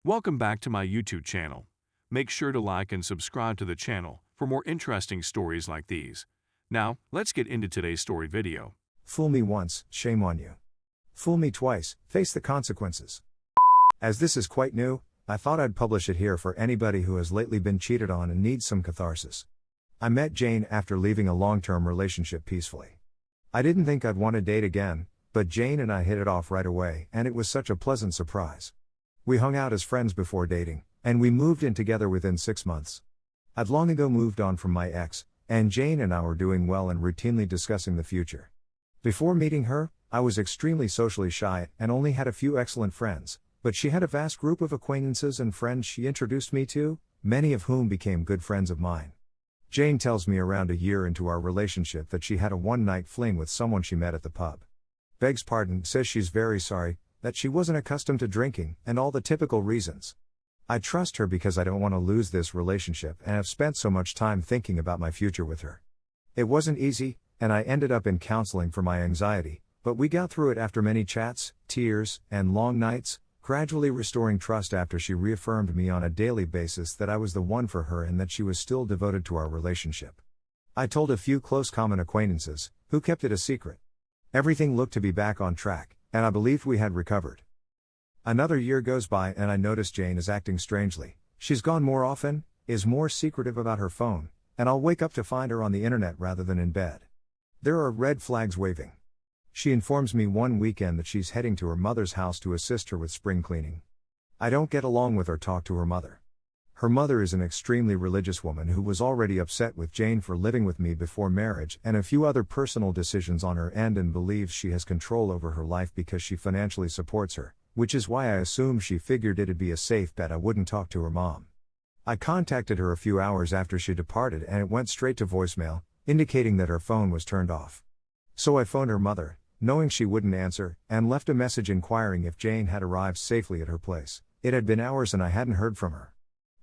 Welcome back to my YouTube channel. Make sure to like and subscribe to the channel for more interesting stories like these. Now, let's get into today's story video. Fool me once, shame on you. Fool me twice, face the consequences. As this is quite new, I thought I'd publish it here for anybody who has lately been cheated on and needs some catharsis. I met Jane after leaving a long-term relationship peacefully. I didn't think I'd want to date again, but Jane and I hit it off right away, and it was such a pleasant surprise. We hung out as friends before dating, and we moved in together within 6 months. I'd long ago moved on from my ex, and Jane and I were doing well and routinely discussing the future. Before meeting her, I was extremely socially shy and only had a few excellent friends, but she had a vast group of acquaintances and friends she introduced me to, many of whom became good friends of mine. Jane tells me around a year into our relationship that she had a one-night fling with someone she met at the pub. Begs pardon, says she's very sorry, that she wasn't accustomed to drinking, and all the typical reasons. I trust her because I don't want to lose this relationship and have spent so much time thinking about my future with her. It wasn't easy, and I ended up in counseling for my anxiety, but we got through it after many chats, tears, and long nights, gradually restoring trust after she reaffirmed me on a daily basis that I was the one for her and that she was still devoted to our relationship. I told a few close common acquaintances, who kept it a secret. Everything looked to be back on track, and I believed we had recovered. Another year goes by and I notice Jane is acting strangely. She's gone more often, is more secretive about her phone, and I'll wake up to find her on the internet rather than in bed. There are red flags waving. She informs me one weekend that she's heading to her mother's house to assist her with spring cleaning. I don't get along with or talk to her mother. Her mother is an extremely religious woman who was already upset with Jane for living with me before marriage and a few other personal decisions on her end and believes she has control over her life because she financially supports her, which is why I assume she figured it'd be a safe bet I wouldn't talk to her mom. I contacted her a few hours after she departed and it went straight to voicemail, indicating that her phone was turned off. So I phoned her mother, knowing she wouldn't answer, and left a message inquiring if Jane had arrived safely at her place. It had been hours and I hadn't heard from her.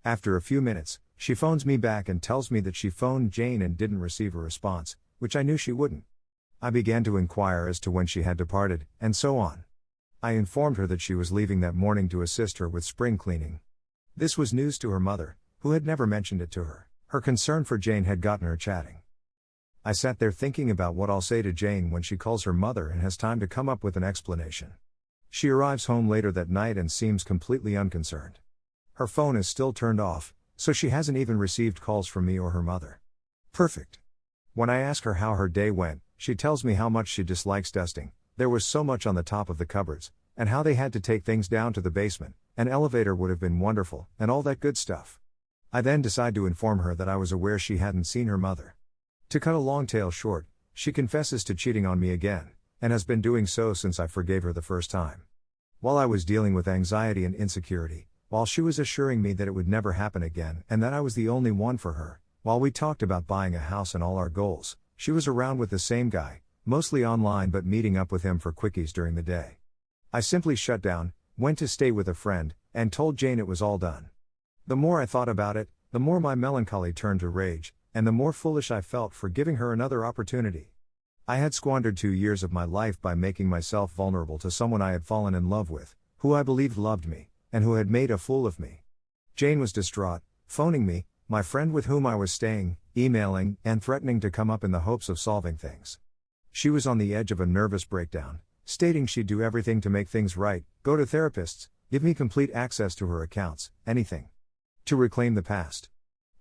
After a few minutes, she phones me back and tells me that she phoned Jane and didn't receive a response, which I knew she wouldn't. I began to inquire as to when she had departed, and so on. I informed her that she was leaving that morning to assist her with spring cleaning. This was news to her mother, who had never mentioned it to her. Her concern for Jane had gotten her chatting. I sat there thinking about what I'll say to Jane when she calls her mother and has time to come up with an explanation. She arrives home later that night and seems completely unconcerned. Her phone is still turned off, so she hasn't even received calls from me or her mother. Perfect. When I ask her how her day went, she tells me how much she dislikes dusting. There was so much on the top of the cupboards, and how they had to take things down to the basement. An elevator would have been wonderful, and all that good stuff. I then decide to inform her that I was aware she hadn't seen her mother. To cut a long tale short, she confesses to cheating on me again, and has been doing so since I forgave her the first time. While I was dealing with anxiety and insecurity, while she was assuring me that it would never happen again and that I was the only one for her, while we talked about buying a house and all our goals, she was around with the same guy, mostly online but meeting up with him for quickies during the day. I simply shut down, went to stay with a friend, and told Jane it was all done. The more I thought about it, the more my melancholy turned to rage, and the more foolish I felt for giving her another opportunity. I had squandered 2 years of my life by making myself vulnerable to someone I had fallen in love with, who I believed loved me, and who had made a fool of me. Jane was distraught, phoning me, my friend with whom I was staying, emailing, and threatening to come up in the hopes of solving things. She was on the edge of a nervous breakdown, stating she'd do everything to make things right, go to therapists, give me complete access to her accounts, anything. To reclaim the past.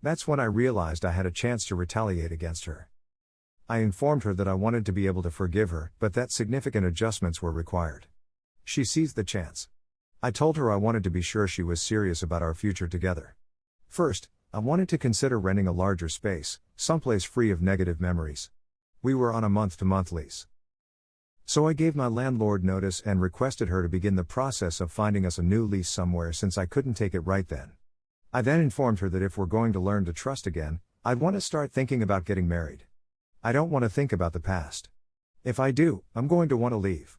That's when I realized I had a chance to retaliate against her. I informed her that I wanted to be able to forgive her, but that significant adjustments were required. She seized the chance. I told her I wanted to be sure she was serious about our future together. First, I wanted to consider renting a larger space, someplace free of negative memories. We were on a month-to-month lease. So I gave my landlord notice and requested her to begin the process of finding us a new lease somewhere since I couldn't take it right then. I then informed her that if we're going to learn to trust again, I'd want to start thinking about getting married. I don't want to think about the past. If I do, I'm going to want to leave.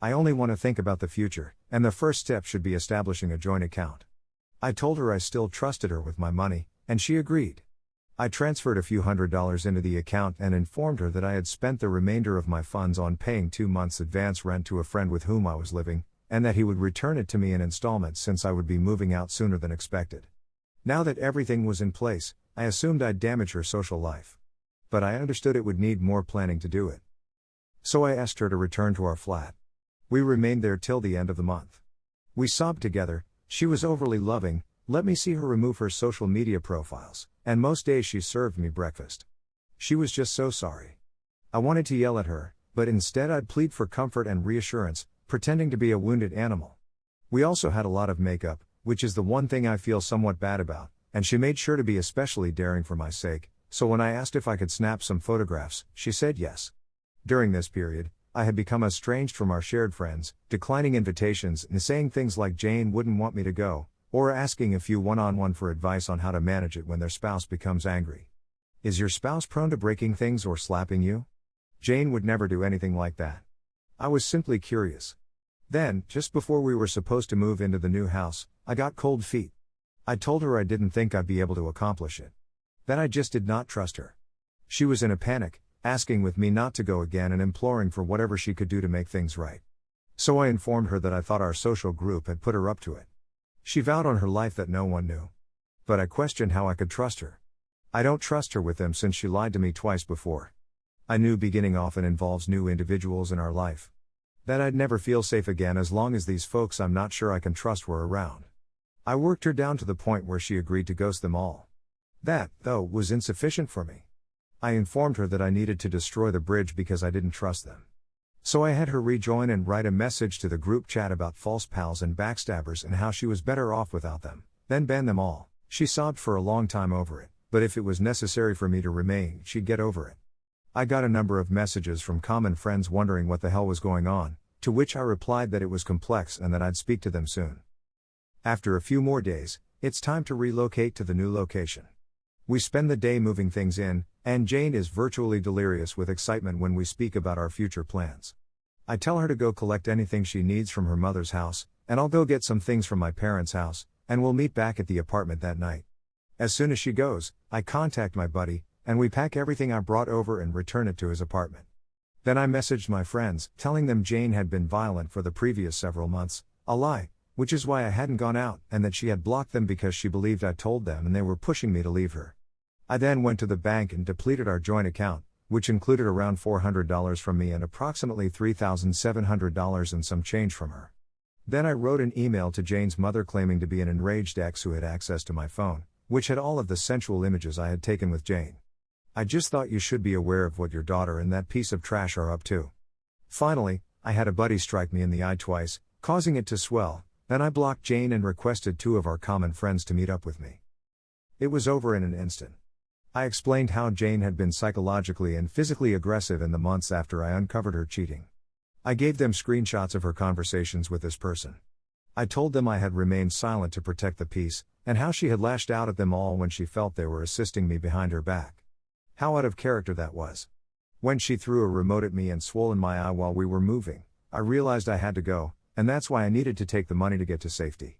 I only want to think about the future, and the first step should be establishing a joint account. I told her I still trusted her with my money, and she agreed. I transferred a few $100s into the account and informed her that I had spent the remainder of my funds on paying 2 months advance rent to a friend with whom I was living, and that he would return it to me in installments since I would be moving out sooner than expected. Now that everything was in place, I assumed I'd damage her social life. But I understood it would need more planning to do it. So I asked her to return to our flat. We remained there till the end of the month. We sobbed together. She was overly loving, let me see her remove her social media profiles, and most days she served me breakfast. She was just so sorry. I wanted to yell at her, but instead I'd plead for comfort and reassurance, pretending to be a wounded animal. We also had a lot of makeup, which is the one thing I feel somewhat bad about, and she made sure to be especially daring for my sake, so when I asked if I could snap some photographs, she said yes. During this period, I had become estranged from our shared friends, declining invitations and saying things like Jane wouldn't want me to go, or asking a few one-on-one for advice on how to manage it when their spouse becomes angry. Is your spouse prone to breaking things or slapping you? Jane would never do anything like that. I was simply curious. Then, just before we were supposed to move into the new house, I got cold feet. I told her I didn't think I'd be able to accomplish it. That I just did not trust her. She was in a panic, asking with me not to go again and imploring for whatever she could do to make things right. So I informed her that I thought our social group had put her up to it. She vowed on her life that no one knew. But I questioned how I could trust her. I don't trust her with them since she lied to me twice before. I knew beginning often involves new individuals in our life. That I'd never feel safe again as long as these folks I'm not sure I can trust were around. I worked her down to the point where she agreed to ghost them all. That, though, was insufficient for me. I informed her that I needed to destroy the bridge because I didn't trust them. So I had her rejoin and write a message to the group chat about false pals and backstabbers and how she was better off without them, then ban them all. She sobbed for a long time over it, but if it was necessary for me to remain, she'd get over it. I got a number of messages from common friends wondering what the hell was going on, to which I replied that it was complex and that I'd speak to them soon. After a few more days, it's time to relocate to the new location. We spend the day moving things in, and Jane is virtually delirious with excitement when we speak about our future plans. I tell her to go collect anything she needs from her mother's house, and I'll go get some things from my parents' house, and we'll meet back at the apartment that night. As soon as she goes, I contact my buddy, and we pack everything I brought over and return it to his apartment. Then I messaged my friends, telling them Jane had been violent for the previous several months, a lie, which is why I hadn't gone out, and that she had blocked them because she believed I told them and they were pushing me to leave her. I then went to the bank and depleted our joint account, which included around $400 from me and approximately $3,700 and some change from her. Then I wrote an email to Jane's mother claiming to be an enraged ex who had access to my phone, which had all of the sensual images I had taken with Jane. I just thought you should be aware of what your daughter and that piece of trash are up to. Finally, I had a buddy strike me in the eye twice, causing it to swell. Then I blocked Jane and requested 2 of our common friends to meet up with me. It was over in an instant. I explained how Jane had been psychologically and physically aggressive in the months after I uncovered her cheating. I gave them screenshots of her conversations with this person. I told them I had remained silent to protect the peace, and how she had lashed out at them all when she felt they were assisting me behind her back. How out of character that was. When she threw a remote at me and swollen my eye while we were moving, I realized I had to go, and that's why I needed to take the money to get to safety.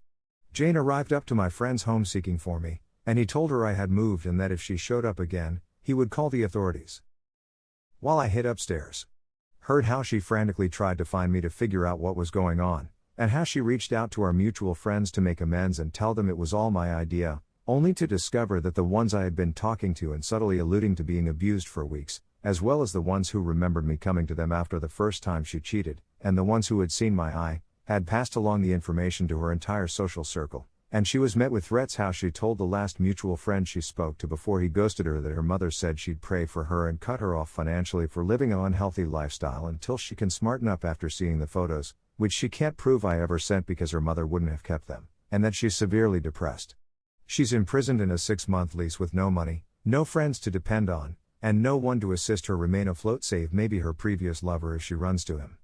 Jane arrived up to my friend's home seeking for me, and he told her I had moved and that if she showed up again, he would call the authorities. While I hid upstairs, heard how she frantically tried to find me to figure out what was going on, and how she reached out to our mutual friends to make amends and tell them it was all my idea, only to discover that the ones I had been talking to and subtly alluding to being abused for weeks, as well as the ones who remembered me coming to them after the first time she cheated, and the ones who had seen my eye, had passed along the information to her entire social circle, and she was met with threats. How she told the last mutual friend she spoke to before he ghosted her that her mother said she'd pray for her and cut her off financially for living an unhealthy lifestyle until she can smarten up after seeing the photos, which she can't prove I ever sent because her mother wouldn't have kept them, and that she's severely depressed. She's imprisoned in a 6-month lease with no money, no friends to depend on, and no one to assist her remain afloat save maybe her previous lover if she runs to him.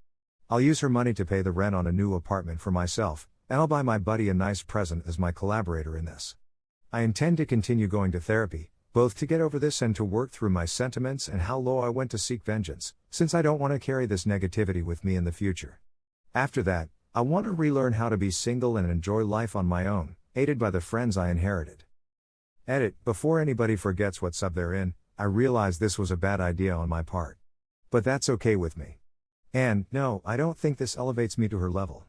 I'll use her money to pay the rent on a new apartment for myself, and I'll buy my buddy a nice present as my collaborator in this. I intend to continue going to therapy, both to get over this and to work through my sentiments and how low I went to seek vengeance, since I don't want to carry this negativity with me in the future. After that, I want to relearn how to be single and enjoy life on my own, aided by the friends I inherited. Edit: before anybody forgets what sub they're in, I realize this was a bad idea on my part. But that's okay with me. And, no, I don't think this elevates me to her level.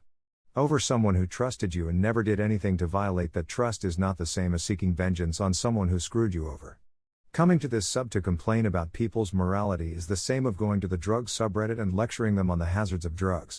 over someone who trusted you and never did anything to violate that trust is not the same as seeking vengeance on someone who screwed you over. Coming to this sub to complain about people's morality is the same of going to the drugs subreddit and lecturing them on the hazards of drugs.